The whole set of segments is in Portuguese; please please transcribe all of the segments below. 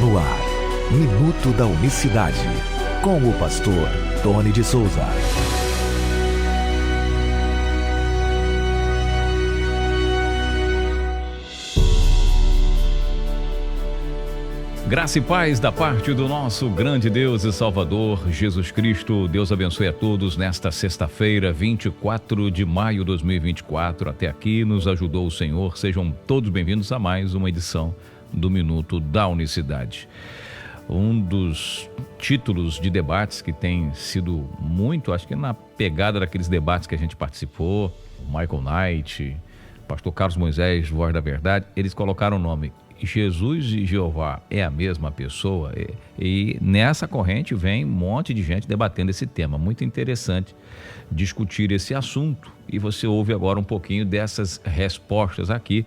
No ar, Minuto da Unicidade, com o pastor Tony de Souza. Graça e paz da parte do nosso grande Deus e Salvador, Jesus Cristo. Deus abençoe a todos nesta sexta-feira, 24 de maio de 2024. Até aqui nos ajudou o Senhor. Sejam todos bem-vindos a mais uma edição do Minuto da Unicidade. Um dos títulos de debates que tem sido muito, acho que na pegada daqueles debates que a gente participou, o Michael Knight, pastor Carlos Moisés, Voz da Verdade, eles colocaram o nome Jesus e Jeová é a mesma pessoa, e nessa corrente vem um monte de gente debatendo esse tema. Muito interessante discutir esse assunto, e você ouve agora um pouquinho dessas respostas aqui,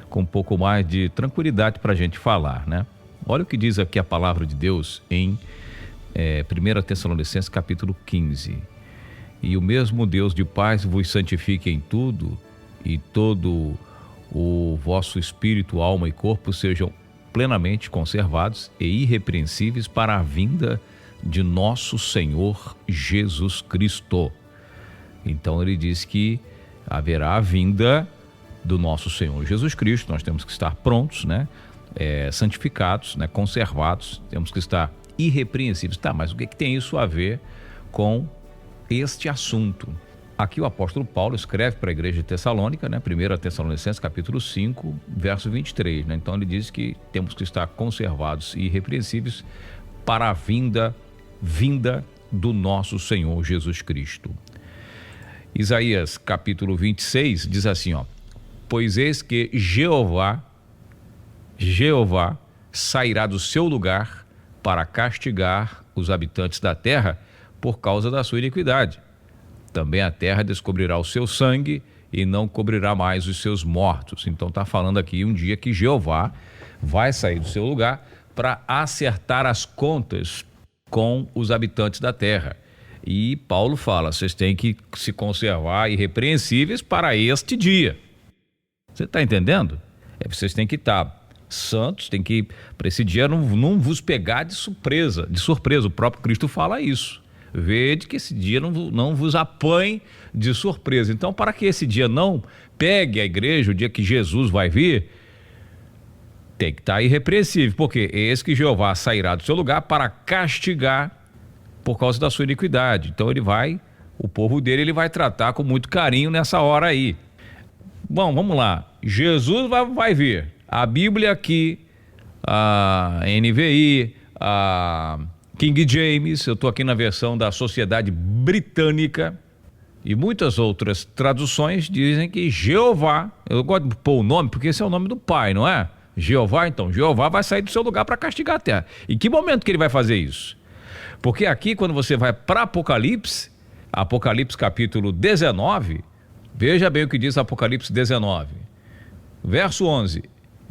com um pouco mais de tranquilidade para a gente falar, né? Olha o que diz aqui a palavra de Deus em 1 Tessalonicenses capítulo 15. E o mesmo Deus de paz vos santifique em tudo, e todo o vosso espírito, alma e corpo sejam plenamente conservados e irrepreensíveis para a vinda de nosso Senhor Jesus Cristo. Então ele diz que haverá a vinda do nosso Senhor Jesus Cristo. Nós temos que estar prontos, né? Santificados, né? Conservados, temos que estar irrepreensíveis. Tá, mas o que tem isso a ver com este assunto? Aqui o apóstolo Paulo escreve para a igreja de Tessalônica, né? 1 Tessalonicenses capítulo 5, verso 23, né? Então ele diz que temos que estar conservados e irrepreensíveis para a vinda do nosso Senhor Jesus Cristo. Isaías capítulo 26 diz assim, pois eis que Jeová sairá do seu lugar para castigar os habitantes da terra por causa da sua iniquidade. Também a terra descobrirá o seu sangue e não cobrirá mais os seus mortos. Então está falando aqui um dia que Jeová vai sair do seu lugar para acertar as contas com os habitantes da terra. E Paulo fala, vocês têm que se conservar irrepreensíveis para este dia. Você está entendendo? Vocês têm que estar santos, tem que, para esse dia não vos pegar de surpresa. O próprio Cristo fala isso. Vede que esse dia não vos apanhe de surpresa. Então, para que esse dia não pegue a igreja, o dia que Jesus vai vir, tem que estar irrepreensível, porque eis que Jeová sairá do seu lugar para castigar por causa da sua iniquidade. Então o povo dele ele vai tratar com muito carinho nessa hora aí. Bom, vamos lá. Jesus vai vir. A Bíblia aqui, a NVI, a King James, eu estou aqui na versão da Sociedade Britânica, e muitas outras traduções dizem que Jeová, eu gosto de pôr o nome porque esse é o nome do Pai, não é? Jeová, então, Jeová vai sair do seu lugar para castigar a terra. Em que momento que ele vai fazer isso? Porque aqui quando você vai para Apocalipse capítulo 19, veja bem o que diz Apocalipse 19, verso 11.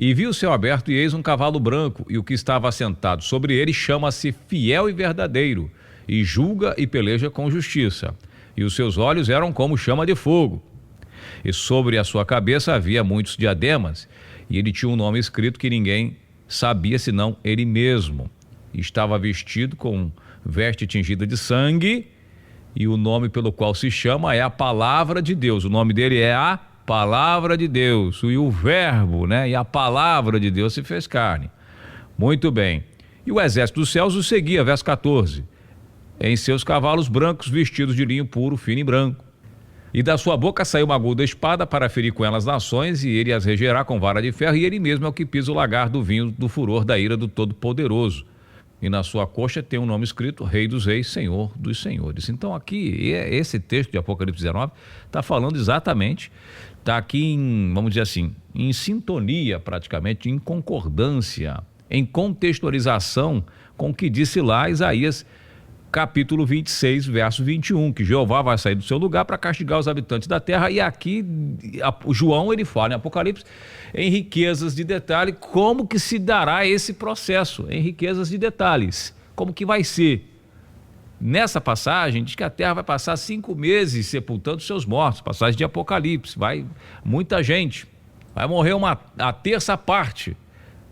E vi o céu aberto, e eis um cavalo branco, e o que estava assentado sobre ele chama-se Fiel e Verdadeiro, e julga e peleja com justiça. E os seus olhos eram como chama de fogo. E sobre a sua cabeça havia muitos diademas, e ele tinha um nome escrito que ninguém sabia senão ele mesmo. E estava vestido com veste tingida de sangue, e o nome pelo qual se chama é a Palavra de Deus. O nome dele é a Palavra de Deus, e o verbo, né? E a palavra de Deus se fez carne. Muito bem. E o exército dos céus o seguia, verso 14. Em seus cavalos brancos, vestidos de linho puro, fino e branco. E da sua boca saiu uma aguda espada para ferir com ela as nações, e ele as regerá com vara de ferro, e ele mesmo é o que pisa o lagar do vinho do furor da ira do Todo-Poderoso. E na sua coxa tem um nome escrito, Rei dos Reis, Senhor dos Senhores. Então aqui, esse texto de Apocalipse 19 está falando exatamente, está aqui vamos dizer assim, em sintonia praticamente, em concordância, em contextualização com o que disse lá Isaías capítulo 26, verso 21, que Jeová vai sair do seu lugar para castigar os habitantes da terra. E aqui o João ele fala em Apocalipse em riquezas de detalhe como que se dará esse processo, em riquezas de detalhes, como que vai ser. Nessa passagem diz que a terra vai passar 5 meses sepultando seus mortos, passagem de Apocalipse, muita gente, vai morrer a terça parte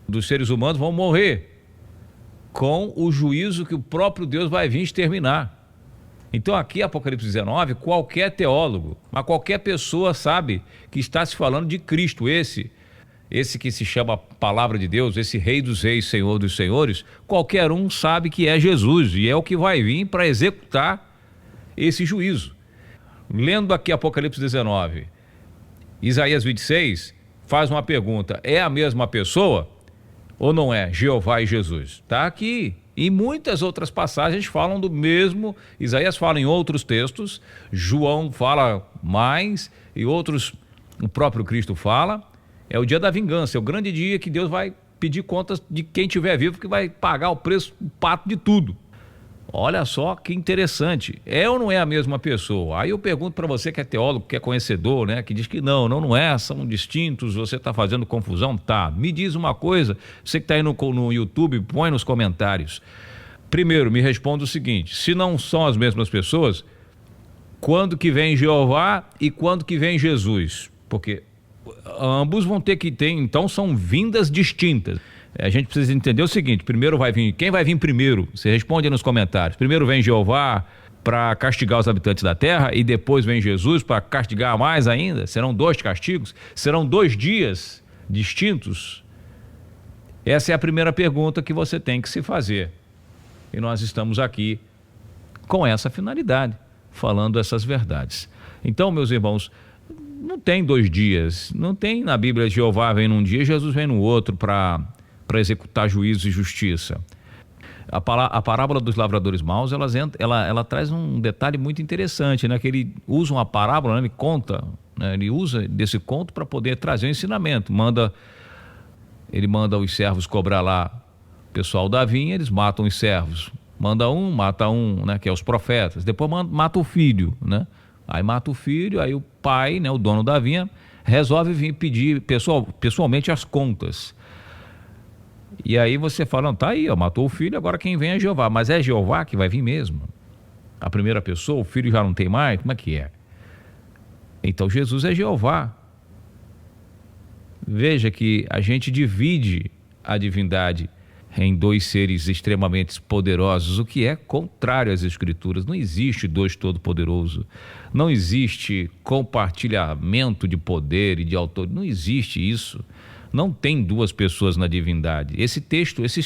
dos seres humanos vão morrer. com o juízo que o próprio Deus vai vir exterminar. Então aqui, Apocalipse 19, qualquer teólogo, mas qualquer pessoa sabe que está se falando de Cristo, esse que se chama Palavra de Deus, esse Rei dos Reis, Senhor dos Senhores, qualquer um sabe que é Jesus e é o que vai vir para executar esse juízo. Lendo aqui Apocalipse 19, Isaías 26 faz uma pergunta: é a mesma pessoa ou não é? Jeová e Jesus. Está aqui. E muitas outras passagens falam do mesmo. Isaías fala em outros textos, João fala mais, e outros, o próprio Cristo fala. É o dia da vingança, é o grande dia que Deus vai pedir contas de quem estiver vivo, que vai pagar o preço, o pato de tudo. Olha só que interessante. É ou não é a mesma pessoa? Aí eu pergunto para você que é teólogo, que é conhecedor, né? Que diz que não é, são distintos, você está fazendo confusão? Tá, me diz uma coisa, você que está aí no YouTube, põe nos comentários. Primeiro, me responda o seguinte: se não são as mesmas pessoas, quando que vem Jeová e quando que vem Jesus? Porque ambos vão ter que ter, então são vindas distintas. A gente precisa entender o seguinte: primeiro vai vir, quem vai vir primeiro? Você responde aí nos comentários. Primeiro vem Jeová para castigar os habitantes da terra e depois vem Jesus para castigar mais ainda? Serão 2 castigos? Serão 2 dias distintos? Essa é a primeira pergunta que você tem que se fazer. E nós estamos aqui com essa finalidade, falando essas verdades. Então, meus irmãos, não tem 2 dias, não tem na Bíblia Jeová vem num dia e Jesus vem no outro para executar juízo e justiça. A parábola dos lavradores maus, ela traz um detalhe muito interessante, né? Que ele usa uma parábola, né? Ele conta, né? Ele usa desse conto para poder trazer um ensinamento. Ele manda os servos cobrar lá o pessoal da vinha, eles matam os servos. Mata um, né? Que é os profetas. Depois mata o filho, né? Aí mata o filho, aí o pai, né? O dono da vinha, resolve vir pedir pessoalmente as contas. E aí você fala, não, tá aí, ó, matou o filho, agora quem vem é Jeová. Mas é Jeová que vai vir mesmo? A primeira pessoa, o filho já não tem mais? Como é que é? Então Jesus é Jeová. Veja que a gente divide a divindade em 2 seres extremamente poderosos, o que é contrário às Escrituras. Não existe 2 todo-poderoso, não existe compartilhamento de poder e de autoridade, não existe isso. Não tem 2 pessoas na divindade. Esses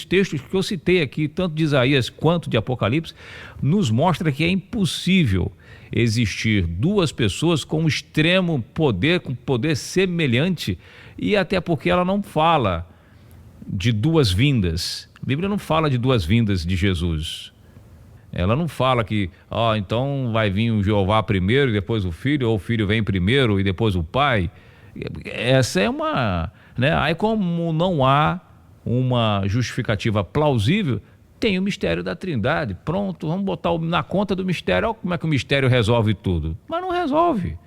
textos que eu citei aqui, tanto de Isaías quanto de Apocalipse, nos mostra que é impossível existir 2 pessoas com extremo poder, com poder semelhante, e até porque ela não fala de 2 vindas. A Bíblia não fala de 2 vindas de Jesus. Ela não fala que, então vai vir o Jeová primeiro e depois o filho, ou o filho vem primeiro e depois o pai. Essa é uma... né? Aí, como não há uma justificativa plausível, tem o mistério da Trindade. Pronto, vamos botar na conta do mistério. Olha como é que o mistério resolve tudo. Mas não resolve.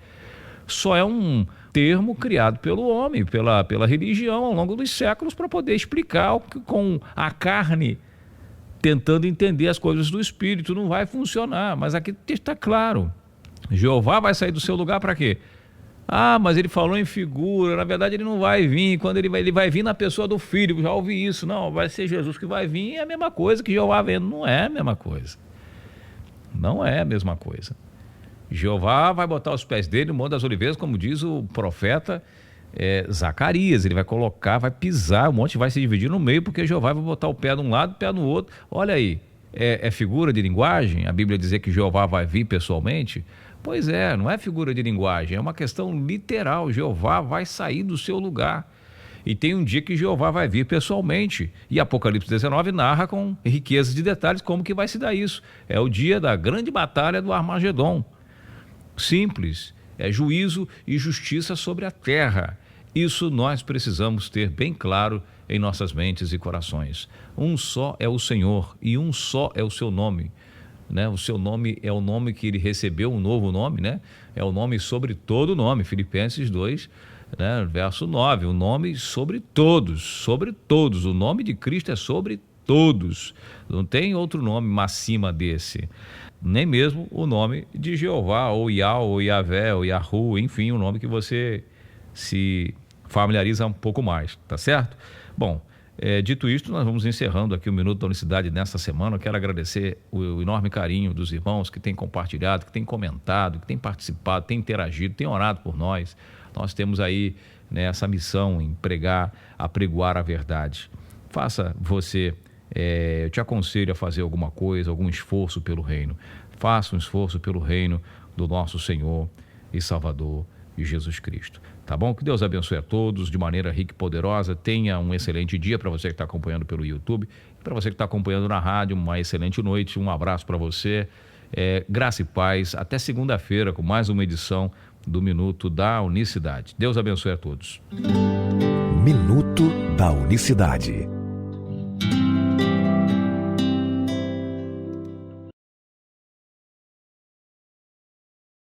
Só é um termo criado pelo homem, pela religião ao longo dos séculos, para poder explicar com a carne, tentando entender as coisas do Espírito. Não vai funcionar, mas aqui está claro. Jeová vai sair do seu lugar para quê? Mas ele falou em figura, na verdade ele não vai vir, quando ele vai vir na pessoa do filho, já ouvi isso, não, vai ser Jesus que vai vir, é a mesma coisa que Jeová vendo, não é a mesma coisa, não é a mesma coisa. Jeová vai botar os pés dele no Monte das Oliveiras, como diz o profeta Zacarias, ele vai colocar, vai pisar, o monte vai se dividir no meio, porque Jeová vai botar o pé de um lado e o pé no outro. Olha aí, é figura de linguagem, a Bíblia dizer que Jeová vai vir pessoalmente? Pois é, não é figura de linguagem, é uma questão literal. Jeová vai sair do seu lugar. E tem um dia que Jeová vai vir pessoalmente. E Apocalipse 19 narra com riquezas de detalhes como que vai se dar isso. É o dia da grande batalha do Armagedon. Simples, é juízo e justiça sobre a terra. Isso nós precisamos ter bem claro em nossas mentes e corações. Um só é o Senhor e um só é o seu nome. Né? O seu nome é o nome que ele recebeu, um novo nome, né? É o nome sobre todo nome, Filipenses 2, né? Verso 9, o nome sobre todos, o nome de Cristo é sobre todos, não tem outro nome acima desse, nem mesmo o nome de Jeová, ou Yah, ou Yahvé, ou Yahu, enfim, o nome que você se familiariza um pouco mais, tá certo? Bom, Dito isto, nós vamos encerrando aqui o Minuto da Unicidade nessa semana. Eu quero agradecer o enorme carinho dos irmãos que têm compartilhado, que têm comentado, que têm participado, têm interagido, têm orado por nós. Nós temos aí, né, essa missão em pregar, apregoar a verdade. Faça você, eu te aconselho a fazer alguma coisa, algum esforço pelo reino. Faça um esforço pelo reino do nosso Senhor e Salvador Jesus Cristo. Tá bom? Que Deus abençoe a todos de maneira rica e poderosa. Tenha um excelente dia para você que está acompanhando pelo YouTube. Para você que está acompanhando na rádio, uma excelente noite. Um abraço para você. Graça e paz. Até segunda-feira com mais uma edição do Minuto da Unicidade. Deus abençoe a todos. Minuto da Unicidade.